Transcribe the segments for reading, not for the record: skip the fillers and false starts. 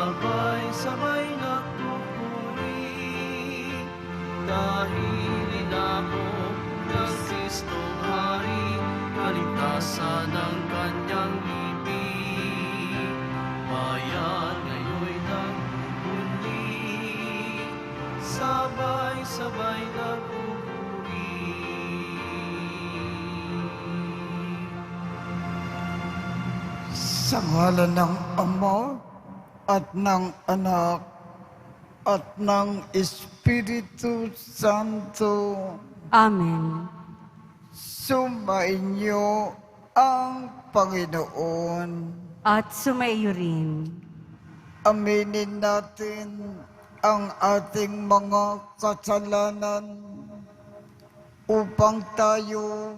sabay-sabay nagpupuri, dahil inako ng Kristong Hari, kaligtasan ng kanyang ibig. Bayan ngayon'y nagpupuri, sabay-sabay nagpupuri. Sa ngalan ng Ama at ng Anak at ng Espiritu Santo, Amen. sumainyo ang Panginoon. At sumaiyo rin. Aminin natin ang ating mga kasalanan upang tayo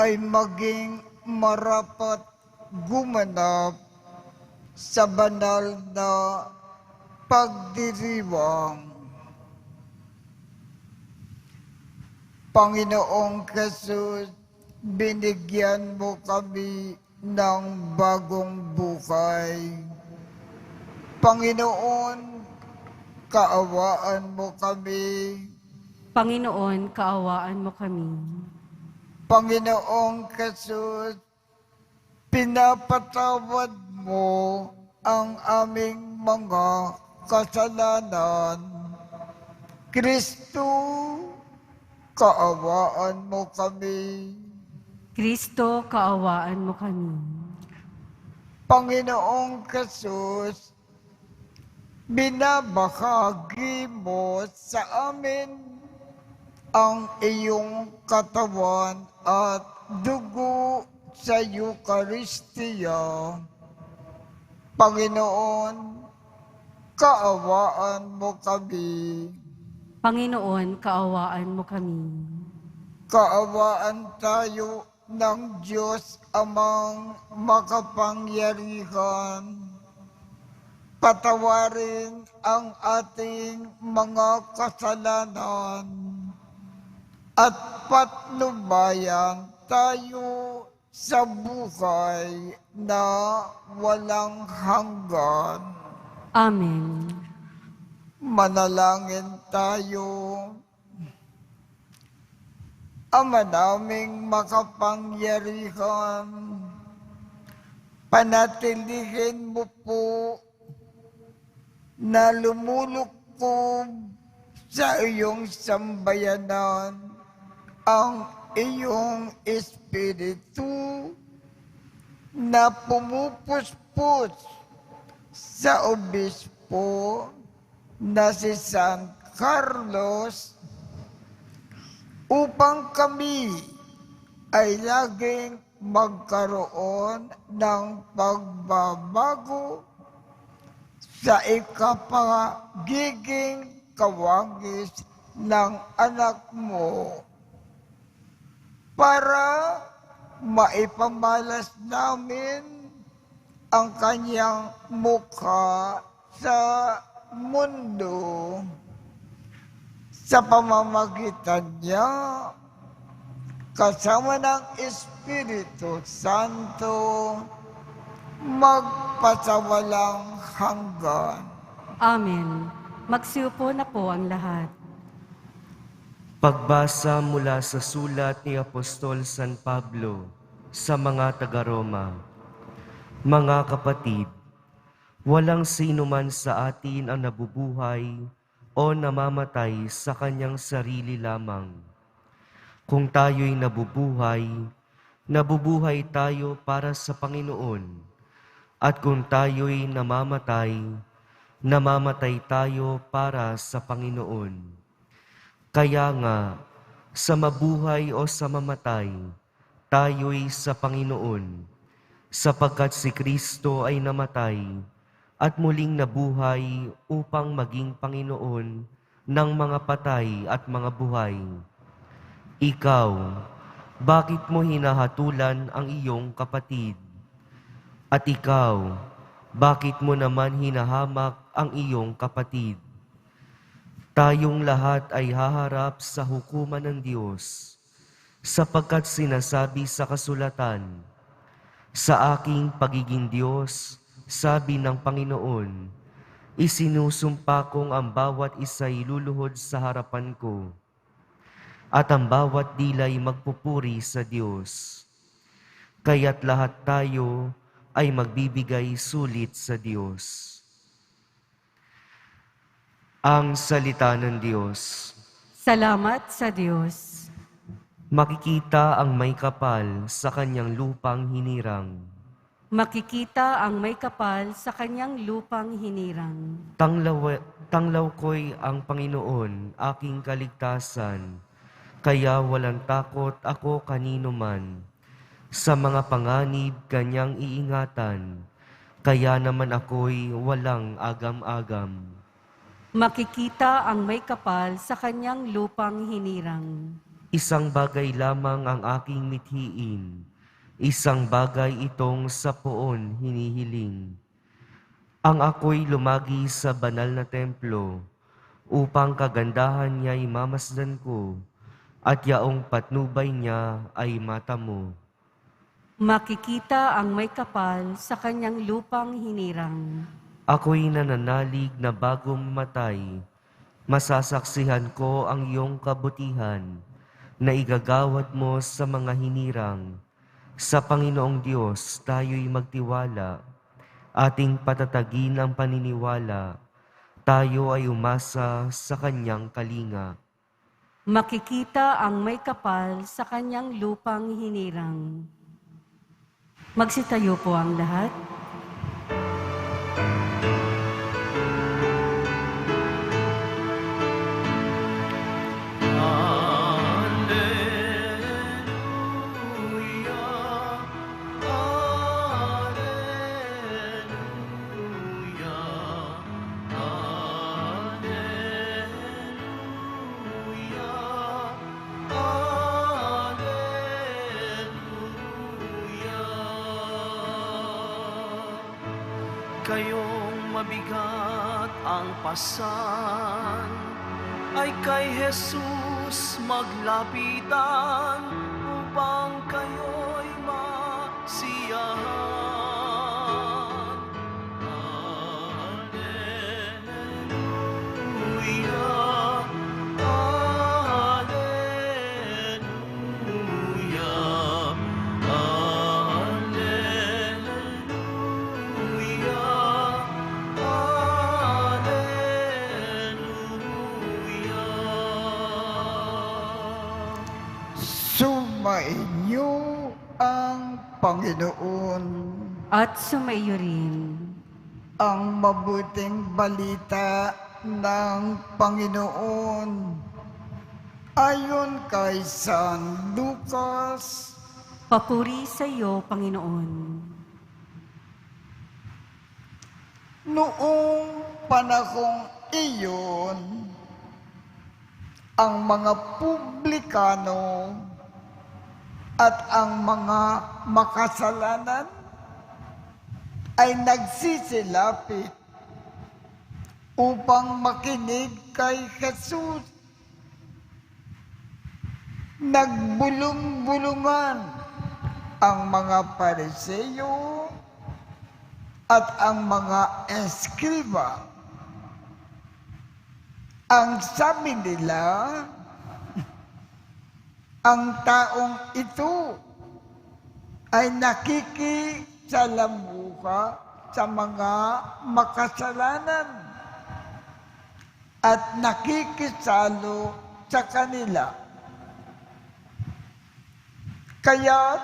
ay maging marapat gumanap sa banal na pagdiriwang. Panginoong Jesus, binigyan mo kami ng bagong buhay. Panginoon, kaawaan mo kami. Panginoon, kaawaan mo kami. Panginoong Jesus, pinapatawad mo ang aming mga kasalanan. Kristo, kaawaan mo kami. Kristo, kaawaan mo kami. Panginoong Jesus, binabahagi mo sa amin ang iyong katawan at dugo sa Eucharistia. Panginoon, kaawaan mo kami. Panginoon, kaawaan mo kami. Kaawaan tayo ng Diyos Amang makapangyarihan. Patawarin ang ating mga kasalanan at patnubayan tayo sa buhay na walang hanggan. Amen. Manalangin tayo. Ama naming makapangyarihan, panatilihin mo po na lumulukob sa iyong sambayanan ang iyong Espiritu na pumupuspos sa obispo na si San Carlos upang kami ay laging magkaroon ng pagbabago sa ikapagiging kawangis ng anak mo para maipamalas namin ang kanyang mukha sa mundo. Sa pamamagitan niya, kasama ng Espiritu Santo, magpasawalang hanggan. Amen. Magsiupo na po ang lahat. Pagbasa mula sa sulat ni Apostol San Pablo sa mga taga-Roma. Mga kapatid, walang sino man sa atin ang nabubuhay o namamatay sa kanyang sarili lamang. Kung tayo'y nabubuhay, nabubuhay tayo para sa Panginoon. At kung tayo'y namamatay, namamatay tayo para sa Panginoon. Kaya nga, sa mabuhay o sa mamatay, tayo'y sa Panginoon, sapagkat si Kristo ay namatay at muling nabuhay upang maging Panginoon ng mga patay at mga buhay. Ikaw, bakit mo hinahatulan ang iyong kapatid? At ikaw, bakit mo naman hinahamak ang iyong kapatid? Tayong lahat ay haharap sa hukuman ng Diyos, sapagkat sinasabi sa kasulatan, sa aking pagiging Diyos, Sabi ng Panginoon, isinusumpa kong ang bawat isa'y luluhod sa harapan ko, at ang bawat dila'y magpupuri sa Diyos. Kaya't lahat tayo ay magbibigay sulit sa Diyos. Ang salita ng Diyos. Salamat sa Diyos. Makikita ang may kapal sa kanyang lupang hinirang. Makikita ang may kapal sa kanyang lupang hinirang. Tanglaw ko'y ang Panginoon, aking kaligtasan, kaya walang takot ako kanino man. Sa mga panganib kanyang iingatan, kaya naman ako'y walang agam-agam. Makikita ang may kapal sa kanyang lupang hinirang. Isang bagay lamang ang aking mithiin, isang bagay itong sa poon hinihiling. Ang ako'y lumagi sa banal na templo, upang kagandahan niya'y mamasdan ko, at yaong patnubay niya ay mata mo. Makikita ang may kapal sa kanyang lupang hinirang. Ako'y nananalig na bagong matay, masasaksihan ko ang iyong kabutihan, na igagawad mo sa mga hinirang. Sa Panginoong Diyos tayo'y magtiwala, ating patatagin ang paniniwala, tayo ay umasa sa kanyang kalinga. Makikita ang may kapal sa kanyang lupang hinirang. Magsitayo po ang lahat. Kayong mabigat ang pasan, ay kay Jesus maglapitan, upang kayo'y masiyahan. Alleluia, alleluia, Sumainyo ang Panginoon. At sumaiyo rin. Ang mabuting balita ng Panginoon ayon kay San Lucas. Papuri sa iyo, Panginoon. Noong panahong iyon, ang mga publikano at ang mga makasalanan ay nagsisilapit upang makinig kay Jesus. Nagbulong-bulungan ang mga Pariseo at ang mga eskriba. Ang sabi nila, ang taong ito ay nakikisalamuha sa mga makasalanan at nakikisalo sa kanila. Kaya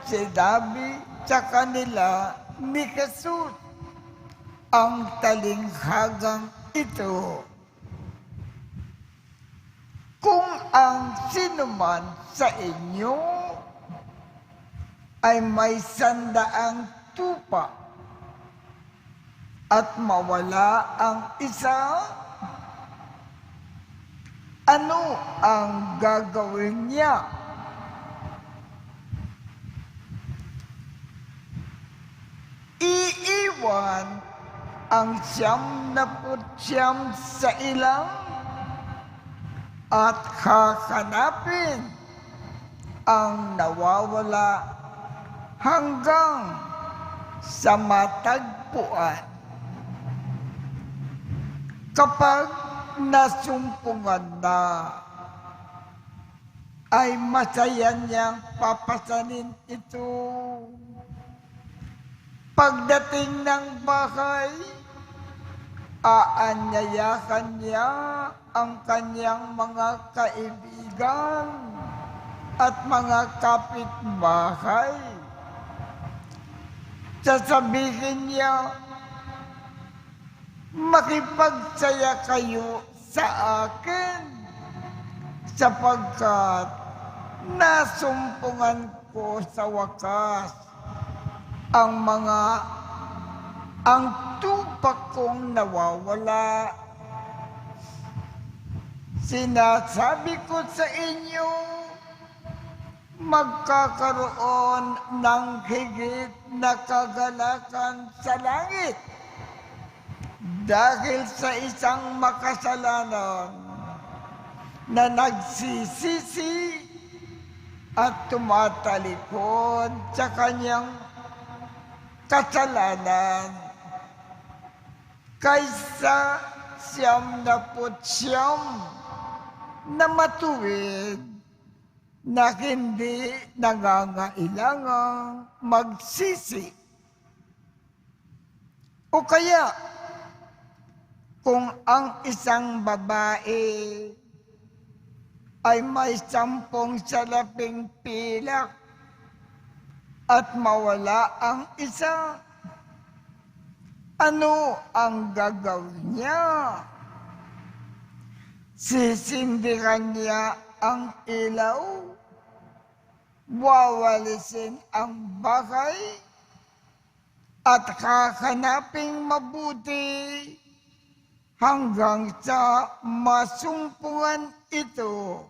sinabi sa kanila ni Jesus ang talinghagang ito. Kung ang sinuman sa inyo ay may 100 tupa at mawala ang isa, ano ang gagawin niya? Iiwan ang 99 sa ilang at hahanapin ang nawawala hanggang sa matagpuan katagpuan. Kapag nasumpungan na, ay masaya niyang papasanin ito. Pagdating ng bahay, aanyayakan niya ang kanyang mga kaibigan at mga kapitbahay. Sasabihin niya, makipagsaya kayo sa akin sapagkat nasumpungan ko sa wakas ang tupak kong nawawala. Sinasabi ko sa inyo, magkakaroon ng higit na kagalakan sa langit dahil sa isang makasalanan na nagsisisi at tumatalikod sa kanyang kasalanan kaysa 99 na matuwid na hindi nangangailangang magsisi. O kaya, kung ang isang babae ay may 10 salaping pilak at mawala ang isa, ano ang gagawin niya? Sisindihan niya ang ilaw, wawalisin ang bahay, at kakanaping mabuti hanggang sa masumpungan ito.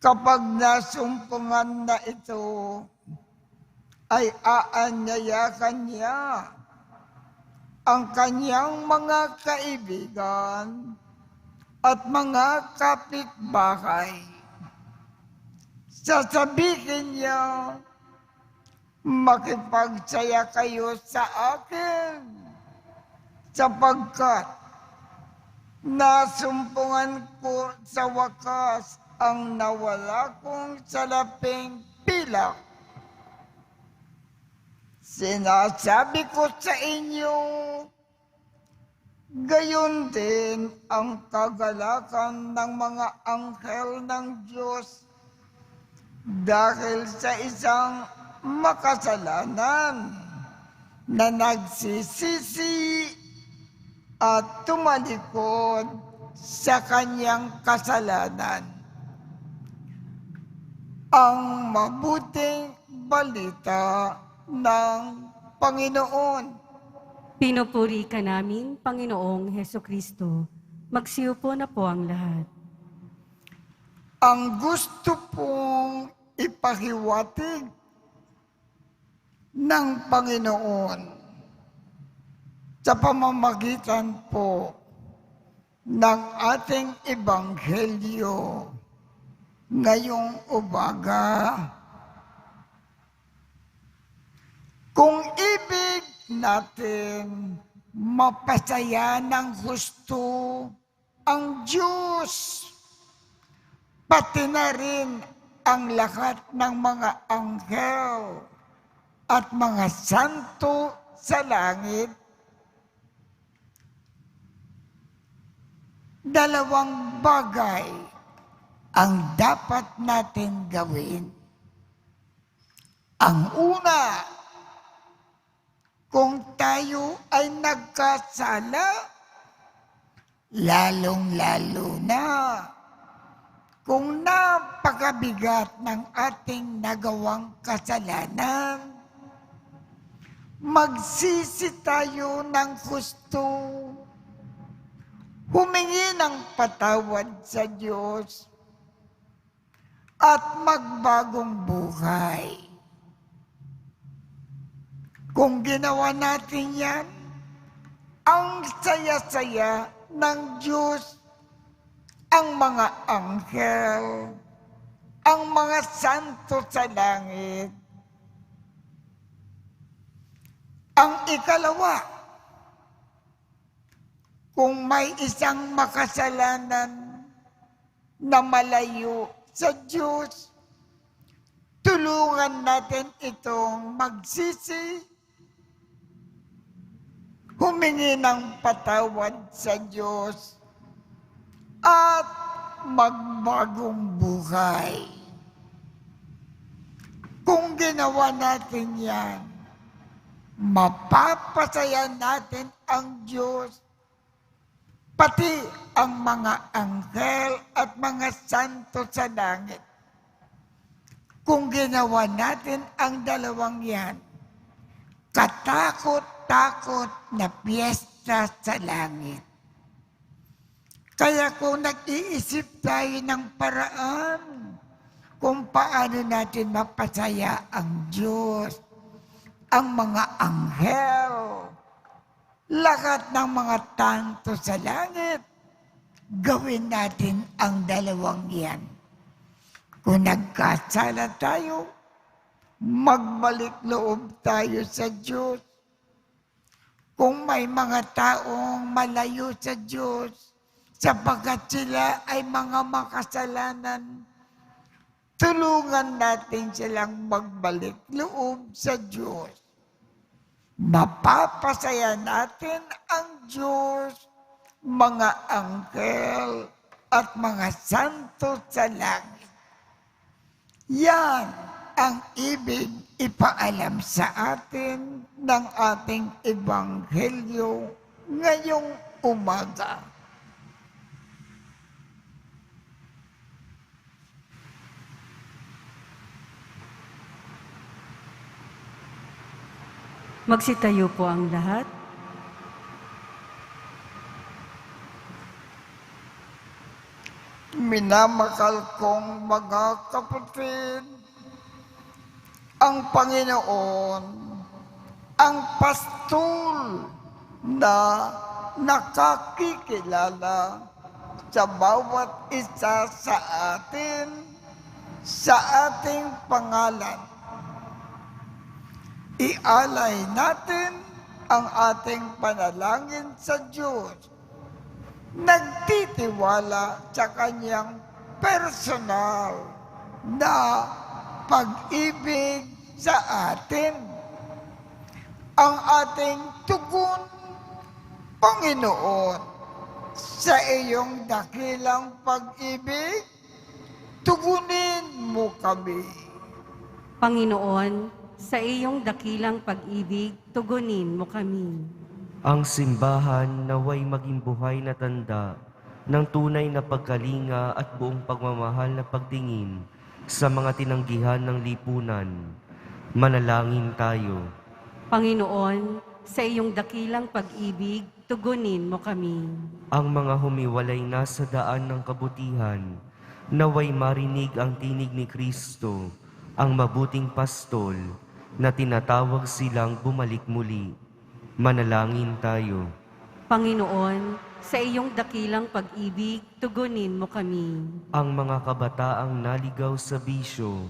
Kapag nasumpungan na ito, ay aanyayakan niya ang kanyang mga kaibigan at mga kapitbahay. Sasabihin niya, makipagsaya kayo sa akin sapagkat nasumpungan ko sa wakas ang nawala kong salaping pilak. Sinasabi ko sa inyo, gayon din ang kagalakan ng mga anghel ng Diyos dahil sa isang makasalanan na nagsisisi at tumalikod sa kanyang kasalanan. Ang mabuting balita ng Panginoon. Pinupuri ka namin, Panginoong Hesukristo. Magsiupo na po ang lahat. Ang gusto pong ipahiwatig ng Panginoon sa pamamagitan po ng ating ebanghelyo ngayong umaga. Kung ibig natin mapasaya ng gusto ang Diyos, pati na rin ang lahat ng mga anghel at mga santo sa langit, dalawang bagay ang dapat natin gawin. Ang una, kung tayo ay nagkasala, lalong-lalo na kung napakabigat ng ating nagawang kasalanan, magsisi tayo ng gusto, humingi ng patawad sa Diyos, at magbagong buhay. Kung ginawa natin yan, ang saya-saya ng Diyos, ang mga anghel, ang mga santo sa langit, Ang ikalawa, kung may isang makasalanan na malayo sa Diyos, tulungan natin itong magsisi, humingi ng patawad sa Diyos, at magbagong buhay. Kung ginawa natin yan, mapapasaya natin ang Diyos, pati ang mga anghel at mga santo sa langit. Kung ginawa natin ang dalawang yan, katakot-takot na piyesta sa langit. Kaya kung nag-iisip tayo ng paraan kung paano natin mapasaya ang Diyos, ang mga anghel, lahat ng mga tanto sa langit, gawin natin ang dalawang yan. Kung nagkasala tayo, magbalik loob tayo sa Diyos. Kung may mga taong malayo sa Diyos, sapagkat sila ay mga makasalanan, tulungan natin silang magbalik loob sa Diyos. Mapapasaya natin ang Diyos, mga anghel at mga santo sa langit. Yan ang ibig ipaalam sa atin ng ating ebanghelyo ngayong umaga. Magsitayo po ang lahat. Minamahal kong mga kapatid, ang Panginoon, ang pastol na nakakikilala sa bawat isa sa atin, sa ating pangalan. Ialay natin ang ating panalangin sa Diyos, nagtitiwala sa Kanyang personal na pag-ibig sa atin. Ang ating tugon, Panginoon, sa iyong dakilang pag-ibig, tugunin mo kami. Panginoon, sa iyong dakilang pag-ibig, tugunin mo kami. Ang simbahan naway maging buhay na tanda ng tunay na pagkalinga at buong pagmamahal na pagtingin sa mga tinanggihan ng lipunan. Manalangin tayo. Panginoon, sa iyong dakilang pag-ibig, tugunin mo kami. Ang mga humiwalay na sa daan ng kabutihan, naway marinig ang tinig ni Kristo, ang mabuting pastol, na tinatawag silang bumalik muli. Manalangin tayo. Panginoon, sa iyong dakilang pag-ibig, tugunin mo kami. Ang mga kabataang naligaw sa bisyo,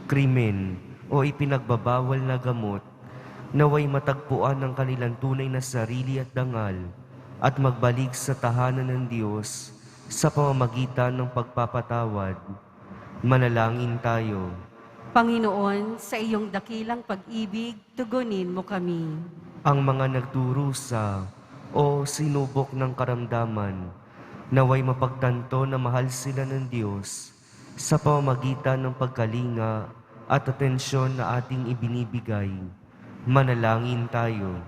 krimen o ipinagbabawal na gamot, naway matagpuan ng kanilang tunay na sarili at dangal at magbalik sa tahanan ng Diyos sa pamamagitan ng pagpapatawad. Manalangin tayo. Panginoon, sa iyong dakilang pag-ibig, tugunin mo kami. Ang mga nagdurusa o sinubok ng karamdaman, naway mapagtanto na mahal sila ng Diyos sa pamamagitan ng pagkalinga at atensyon na ating ibinibigay. Manalangin tayo.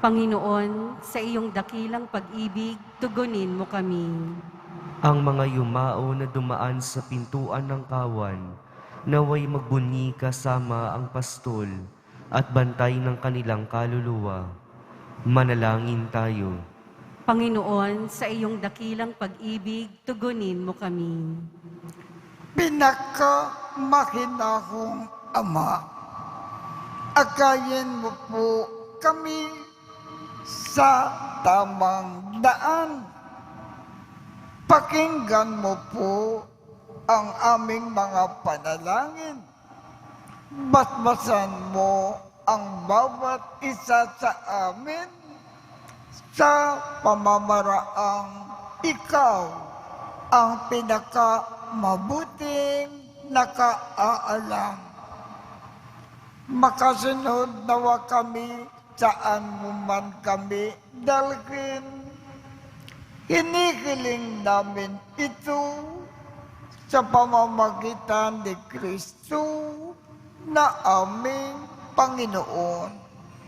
Panginoon, sa iyong dakilang pag-ibig, tugunin mo kami. Ang mga yumao na dumaan sa pintuan ng kawan, naway magbunyi kasama ang pastol at bantay ng kanilang kaluluwa. Manalangin tayo. Panginoon, sa iyong dakilang pag-ibig, tugunin mo kami. Pinakamahinahong Ama, akayin mo po kami sa tamang daan. Pakinggan mo po ang aming mga panalangin. Basbasan mo ang bawat isa sa amin sa pamamaraang ikaw ang pinakamabuting nakaalam. Makasunod nawa kami saan mo man kami dalhin. Hinihiling namin ito sa pamamagitan ni Kristo na aming Panginoon.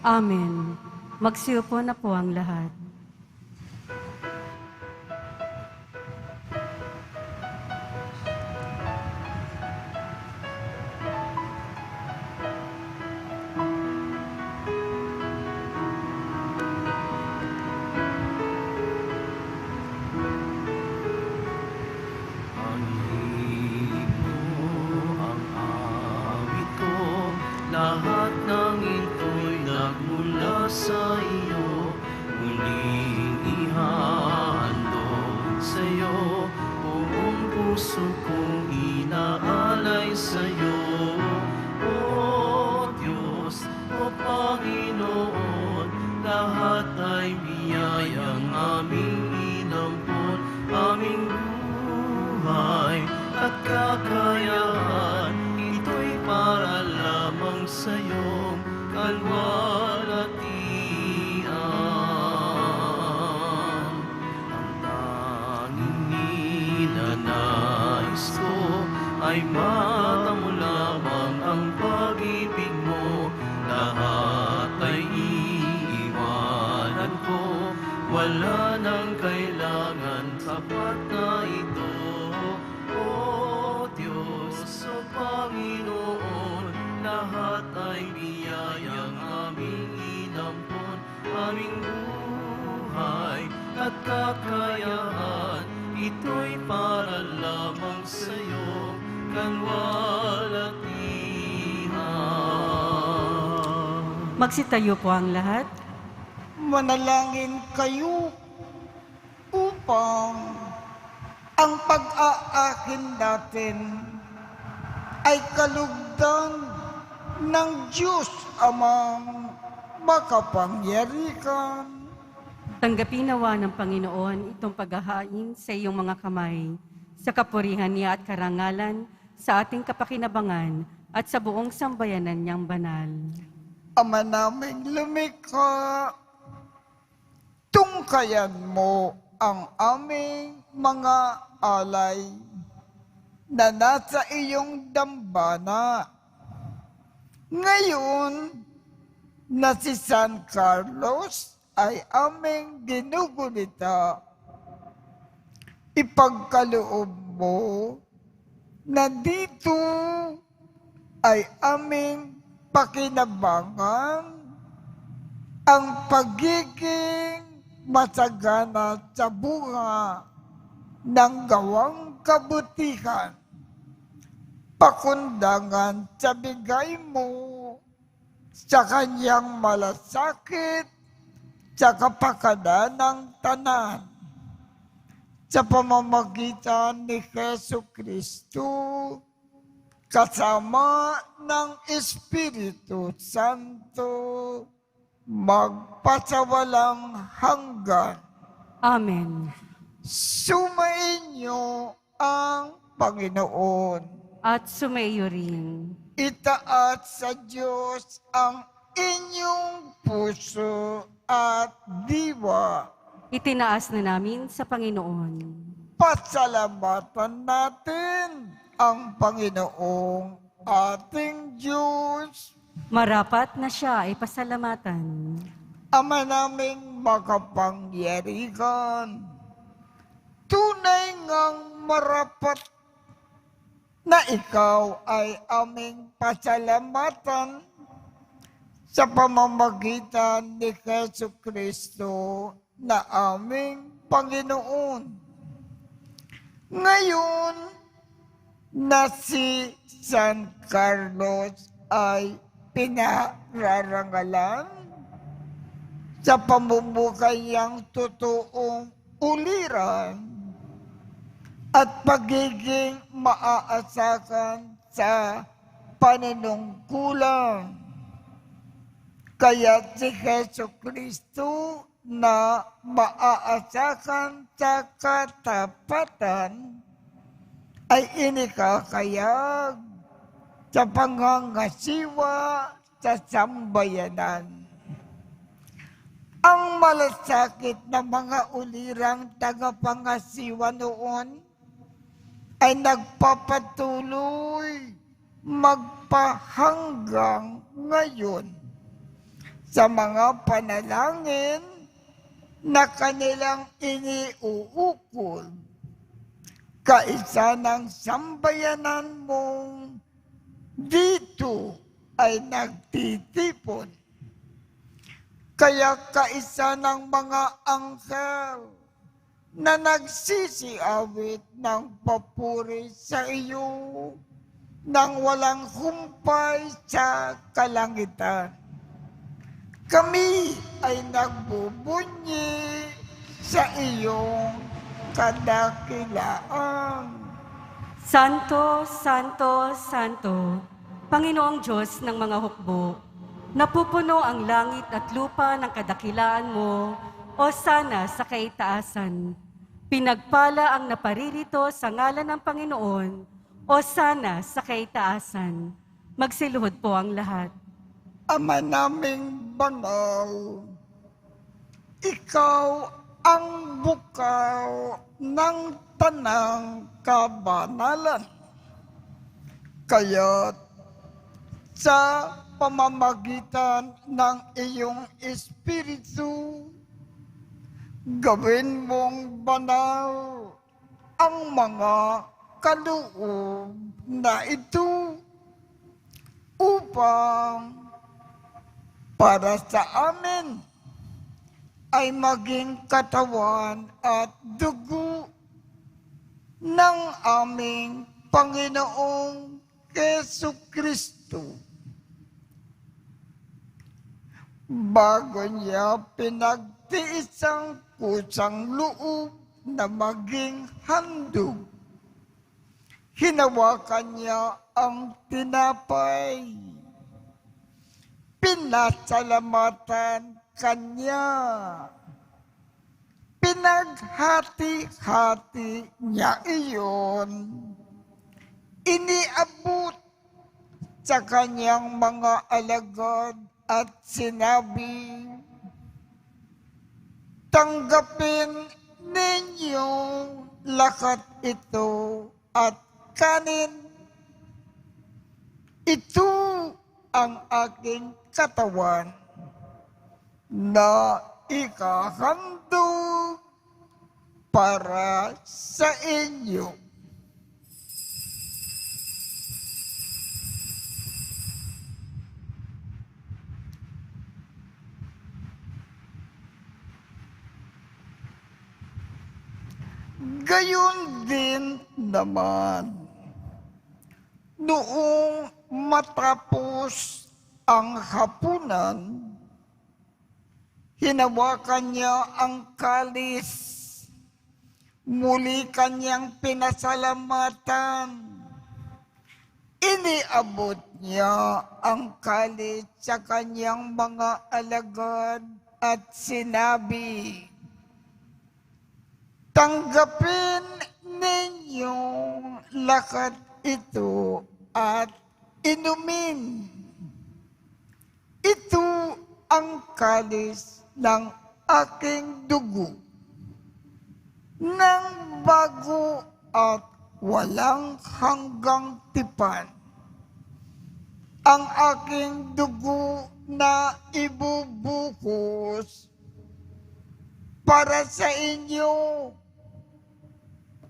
Amen. Magsiupo na po ang lahat. Ang himo ang awit ko, lahat ng ito'y nagmula sa iyo. Muling ihahandog sa iyo, buong puso kong inaalay sa iyo. O Diyos, o Panginoon, lahat ay biyayang aming inampon, aming buhay at kakayahan, ito'y para lamang sa iyong kalwalhatian. Ang tanging ninanais ko ay matamo lamang ang pag-ibig mo. Lahat ay iiwanan ko, wala nang kailangan, sapat na ito. O Diyos, o Panginoon, lahat ay biyayang aming inampon, aming buhay at kakayahan, ito'y para lamang sa iyong kalwalhatian. Magsitayo po ang lahat. Manalangin kayo upang ang pag-aakin natin ay kalugdan ng Diyos Amang makapangyarihan. Tanggapin nawa ng Panginoon itong paghahain sa iyong mga kamay, sa kapurihan niya at karangalan, sa ating kapakinabangan at sa buong sambayanan niyang banal. Ama naming lumikha, tungkayan mo ang aming mga alay na nasa iyong dambana. Ngayon na si San Carlos ay aming ginugunita, ipagkaloob mo na dito ay aming pakinabangan ang pagiging masagana sa bunga ng gawang kabutihan, pakundangan sa bigay mo sa kanyang malasakit sa kapakanan ng tanan, sa pamamagitan ni Jesu Kristo, kasama ng Espiritu Santo, magpasawalang hanggan. Amen. Sumainyo ang Panginoon. At sumaiyo rin. Itaas sa Diyos ang inyong puso at diwa. Itinaas na namin sa Panginoon. Pasalamatan natin ang Panginoong ating Diyos. Marapat na siya ay pasalamatan. Ama naming makapangyarihan, tunay ngang marapat na ikaw ay aming pasalamatan sa pamamagitan ni Jesu Kristo na aming Panginoon. Ngayon na si San Carlos ay pinararangalan sa pamumukayang totoong uliran at pagiging maaasakan sa panunungkulan. Kaya si Jesu Kristo na maaasahan sa katapatan ay inikakayag sa pangangasiwa sa sambayanan. Ang malasakit na mga ulirang tagapangasiwa noon ay nagpapatuloy magpahanggang ngayon sa mga panalangin na kanilang iniuukol. Kaisa ng sambayanan mong dito ay nagtitipon. Kaya kaisa ng mga anghel na nagsisiawit ng papuri sa iyo nang walang humpay sa kalangitan. Kami ay nagbubunyi sa iyong kadakilaan. Santo, Santo, Santo, Panginoong Diyos ng mga hukbo, napupuno ang langit at lupa ng kadakilaan mo, o sana sa kaitaasan. Pinagpala ang naparirito sa ngalan ng Panginoon, o sana sa kaitaasan. Magsiluhod po ang lahat. Ama naming banal, ikaw ang bukaw ng tanang kabanalan. Kaya't sa pamamagitan ng iyong Espiritu, gawin mong banal ang mga kaloob na ito upang para sa amin ay maging katawan at dugo ng aming Panginoong Jesucristo. Bago niya pinagtiis ang kusang loob na maging handog, hinawakan niya ang tinapay. Pinasalamatan kanya. Pinaghati-hati niya iyon. Iniabot sa kanyang mga alagad at sinabi, tanggapin ninyong lahat ito at kanin. Ito ang aking katawan na ikahandog para sa inyo. Gayon din naman, noong matapos ang hapunan, hinawakan niya ang kalis, muli kanyang pinasalamatan. Iniabot niya ang kalis sa kanyang mga alagad at sinabi, tanggapin ninyong lahat ito at inumin. Ito ang kalis ng aking dugo, ng bago at walang hanggang tipan. Ang aking dugo na ibubuhos para sa inyo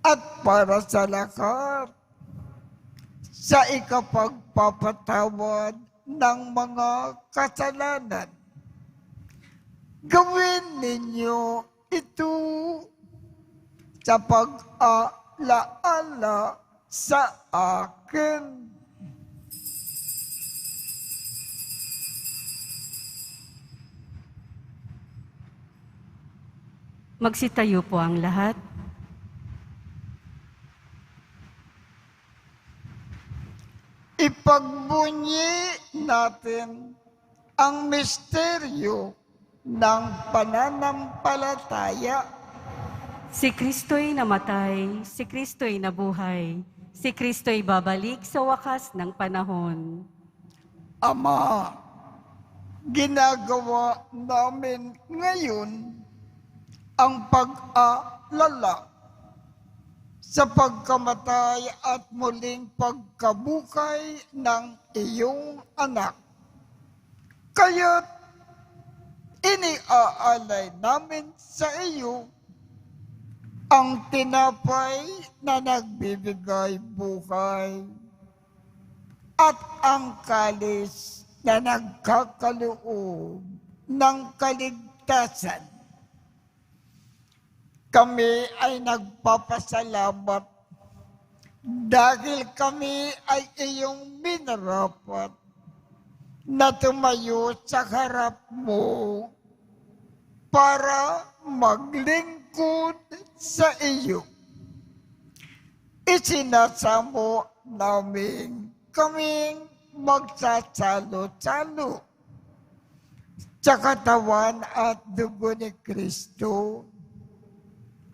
at para sa lahat sa ikapagpapatawad ng mga kasalanan. Gawin ninyo ito sa pag-alaala sa akin. Magsitayo po ang lahat. Ipagbunyi natin ang misteryo ng pananampalataya. Si Kristo'y namatay, si Kristo'y nabuhay, si Kristo'y babalik sa wakas ng panahon. Ama, ginagawa namin ngayon ang pag-alala sa pagkamatay at muling pagkabukay ng iyong anak. Kaya't iniaalay namin sa iyo ang tinapay na nagbibigay buhay at ang kalis na nagkakaloob ng kaligtasan. Kami ay nagpapasalamat dahil kami ay iyong minarapat na tumayo sa harap mo para maglingkod sa iyo. Isinasamo namin kaming magsasalo-salo sa katawan at dugo ni Kristo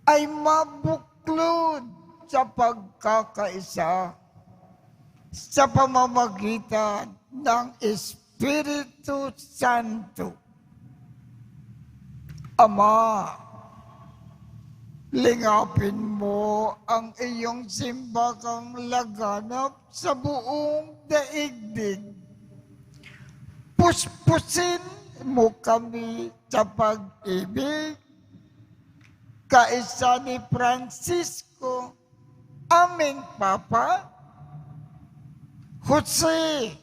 ay mabuklod sa pagkakaisa sa pamamagitan ng Espiritu Santo. Ama, lingapin mo ang iyong simbakang laganap sa buong daigdig. Puspusin mo kami sa pag-ibig, kaisa ni Francisco, aming Papa, Jose,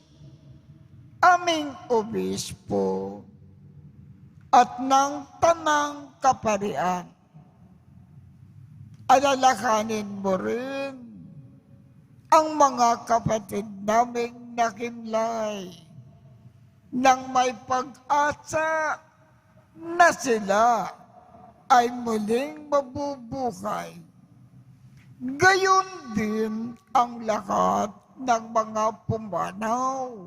aming Obispo, at ng Tanang Kaparian. Alalahanin mo rin ang mga kapatid naming nakimlay nang may pag-asa na sila ay muling mabubuhay. Gayon din ang lahat ng mga pumanaw.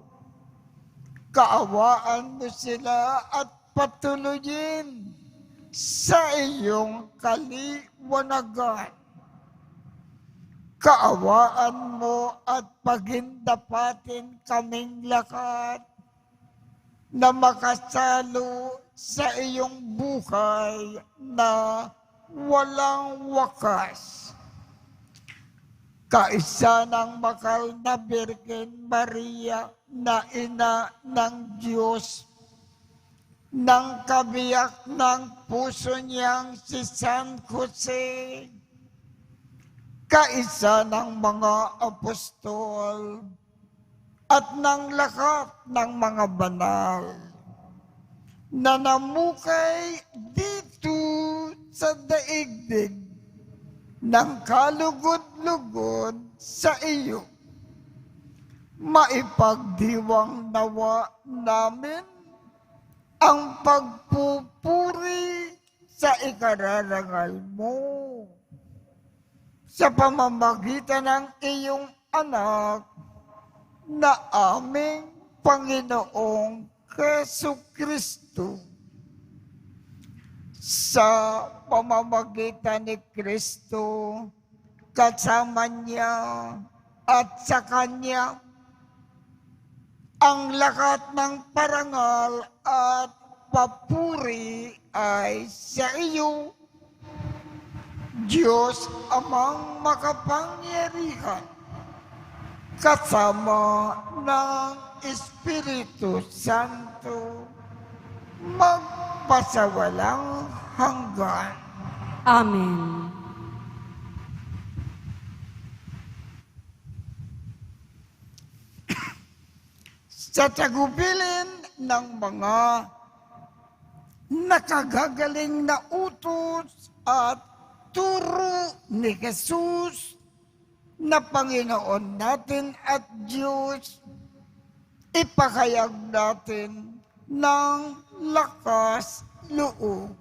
Kaawaan mo sila at patuloyin sa iyong kaliwanagan. Kaawaan mo at pagindapatin kaming lahat na makasalo sa iyong buhay na walang wakas. Kaisa ng makal na Birhen Maria na ina ng Diyos, ng kabiyak ng puso niyang si San Jose, kaisa ng mga apostol, at ng lahat ng mga banal na namukay dito sa daigdig ng kalugod-lugod sa iyo. Maipagdiwang nawa namin ang pagpupuri sa ikararangal mo sa pamamagitan ng iyong anak na aming Panginoong Jesucristo. Sa pamamagitan ni Kristo, kasama niya at sa Kanya, ang lahat ng parangal at papuri ay sa iyo, Diyos Amang makapangyarihan, kasama ng Espiritu Santo, magpasawalang hanggan. Amen. Sa tagubilin ng mga nakagagaling na utos at turo ni Jesus na Panginoon natin at Diyos, ipahayag natin ng lakas loob.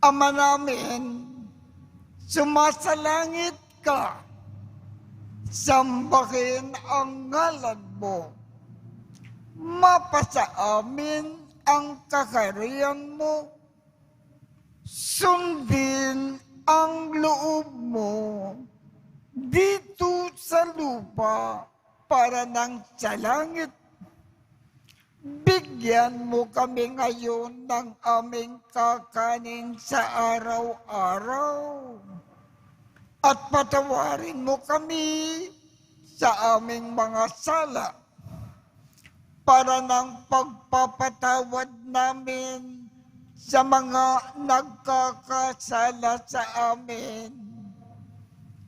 Ama namin, sumasalangit ka, sambahin ang ngalan mo. mapasa amin ang kakariyan mo, sundin ang loob mo dito sa lupa para nang sa langit. Bigyan mo kami ngayon ng aming kakanin sa araw-araw. At patawarin mo kami sa aming mga sala para ng pagpapatawad namin sa mga nagkakasala sa amin.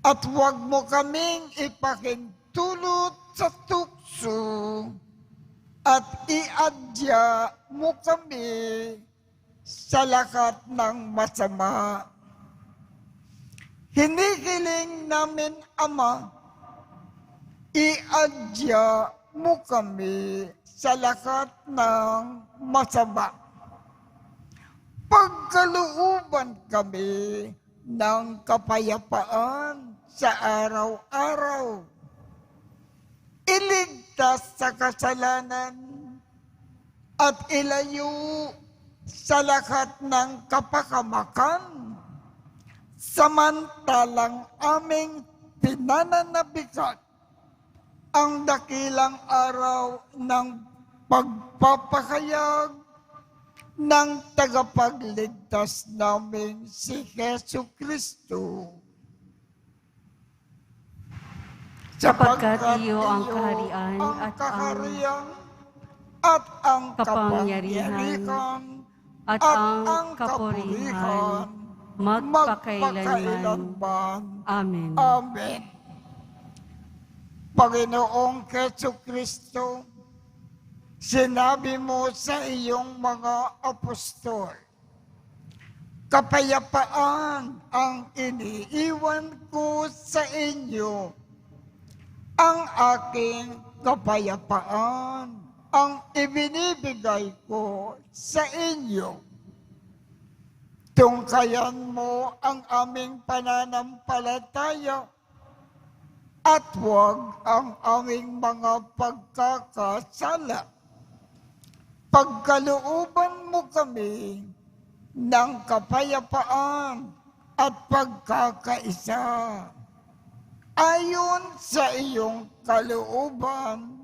At huwag mo kaming ipakintulot sa tukso at iadya mo kami sa lakat ng masama. Hinihiling namin, Ama, iadya mo kami sa lakat ng masama. Pagkalooban kami ng kapayapaan sa araw-araw. Iligtas sa kasalanan at ilayo sa lahat ng kapakamakan, samantalang aming pinananabikan ang dakilang araw ng pagpapahayag ng tagapagligtas namin si Jesu Kristo. Sapagkat iyo ang kaharian at ang kapangyarihan at ang kapurihan magpakailanman. Amen. Amen. Panginoong Jesu Kristo, sinabi mo sa iyong mga apostol, kapayapaan ang iniiwan ko sa inyo, ang aking kapayapaan ang ibinibigay ko sa inyo. Tungkayan mo ang aming pananampalataya at huwag ang aming mga pagkakasala. Pagkalooban mo kami ng kapayapaan at pagkakaisa. Ayon sa iyong kalooban,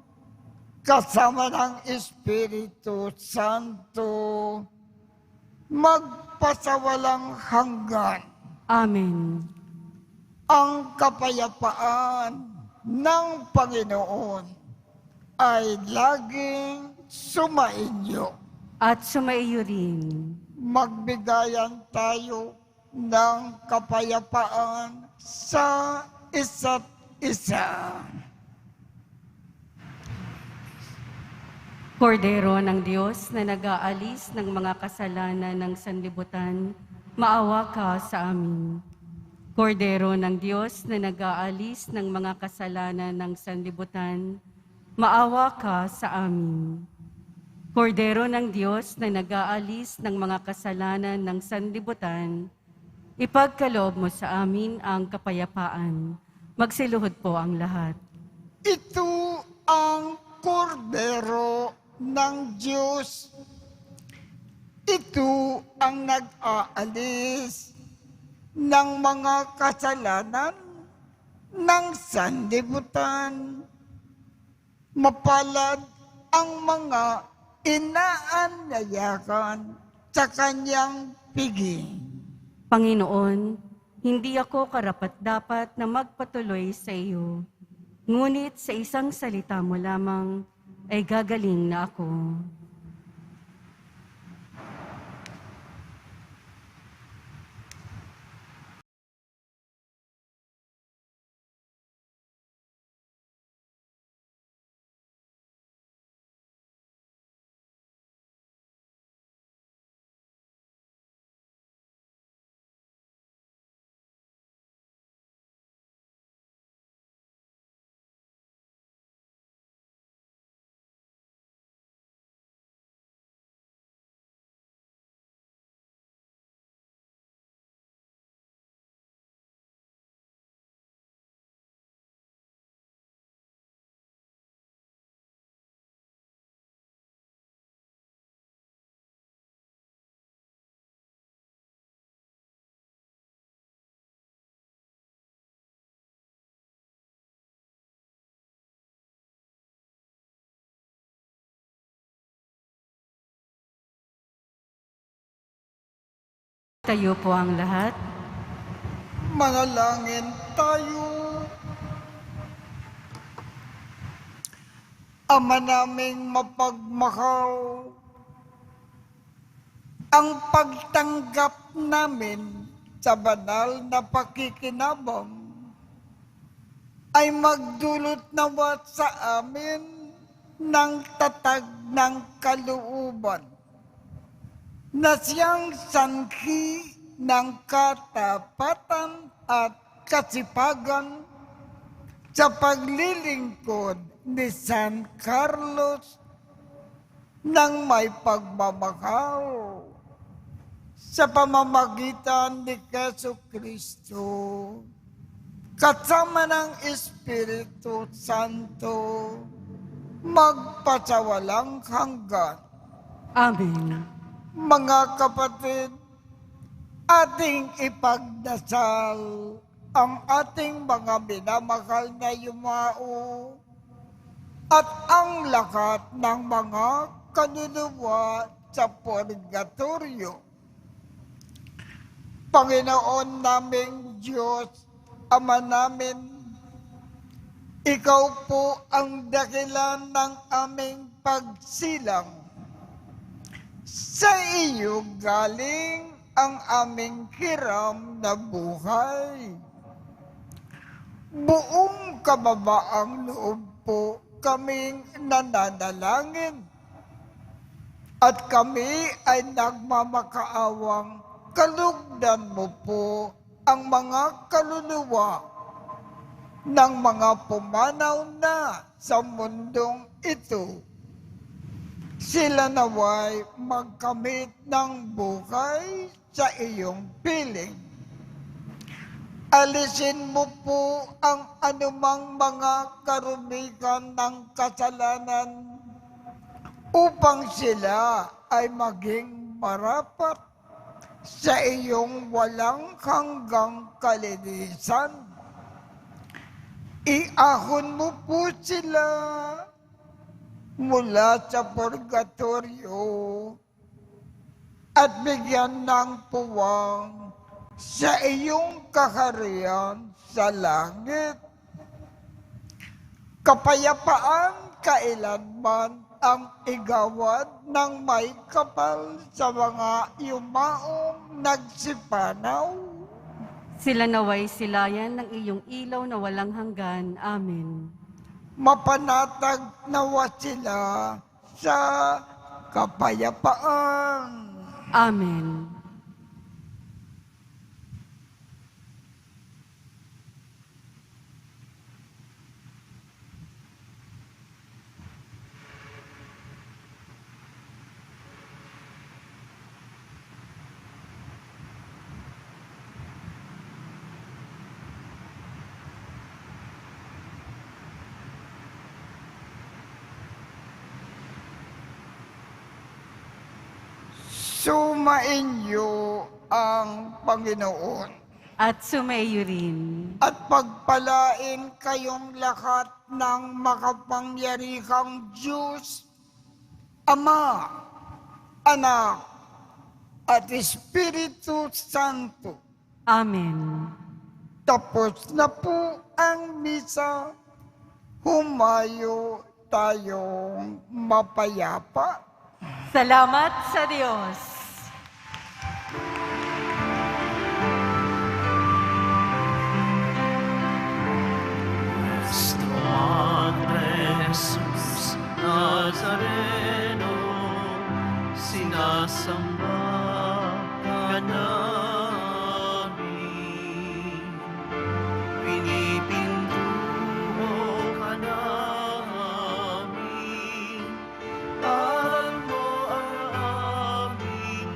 kasama ng Espiritu Santo, magpasawalang hanggan. Amen. Ang kapayapaan ng Panginoon ay laging sumainyo. At sumaiyo rin. Magbigayan tayo ng kapayapaan sa isa't isa. Kordero ng Diyos na nag-aalis ng mga kasalanan ng sanlibutan, maawa ka sa amin. Kordero ng Diyos na nag-aalis ng mga kasalanan ng sanlibutan, maawa ka sa amin. Kordero ng Diyos na nag-aalis ng mga kasalanan ng sanlibutan, ipagkaloob mo sa amin ang kapayapaan. Magsiluhod po ang lahat. Ito ang kordero ng Diyos. Ito ang nag-aalis ng mga kasalanan ng sanlibutan. Mapalad ang mga inaanyayakan sa kanyang piging. Panginoon, hindi ako karapat-dapat na magpatuloy sa iyo. Ngunit sa isang salita mo lamang ay gagaling na ako. Tayo po ang lahat. Manalangin tayo. Ama naming mapagmahal, ang pagtanggap namin sa banal na pakikinabang ay magdulot nawa sa amin ng tatag ng kalooban na siyang sanhi ng katapatan at kasipagan sa paglilingkod ni San Carlos ng may pagmamahal sa pamamagitan ni Jesu Kristo kasama ng Espiritu Santo magpasawalang hanggan. Amen. Mga kapatid, ating ipagdasal ang ating mga minamahal na yumao at ang lahat ng mga kaluluwa sa purgatorio. Panginoon naming Diyos, Ama namin, Ikaw po ang dahilan ng aming pagsilang. Sa iyo galing ang aming hiram na buhay. Buong kababaang loob po kaming nananalangin at kami ay nagmamakaawang kalugdan mo po ang mga kaluluwa ng mga pumanaw na sa mundong ito. Sila naway magkamit ng buhay sa iyong piling. Alisin mo po ang anumang mga karumihan ng kasalanan upang sila ay maging marapat sa iyong walang hanggang kalinisan. Iahon mo po sila mula sa purgatorio at bigyan ng puwang sa iyong kaharian sa langit. Kapayapaan kailanman ang igawad ng may kapal sa mga yumaong nagsipanaw. Sila naway silayan ng iyong ilaw na walang hanggan. Amen. Mapanatag nawa sila sa kapayapaan. Amen. Sumainyo ang Panginoon At sumayo rin. at pagpalain kayong lahat ng makapangyarihang Diyos, Ama, Anak, at Espiritu Santo. Amen. Tapos na po ang misa, humayo tayong mapayapa. Salamat sa Diyos. Nuestro Padre Jesus Nazareno, sinasamba ka namin. Pinipintuho ka namin. Aral mo ang aming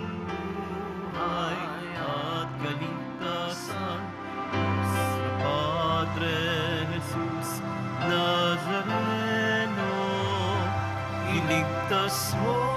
buhay at kaligtasan. Si Padre Jesus Nazareno, iligtas mo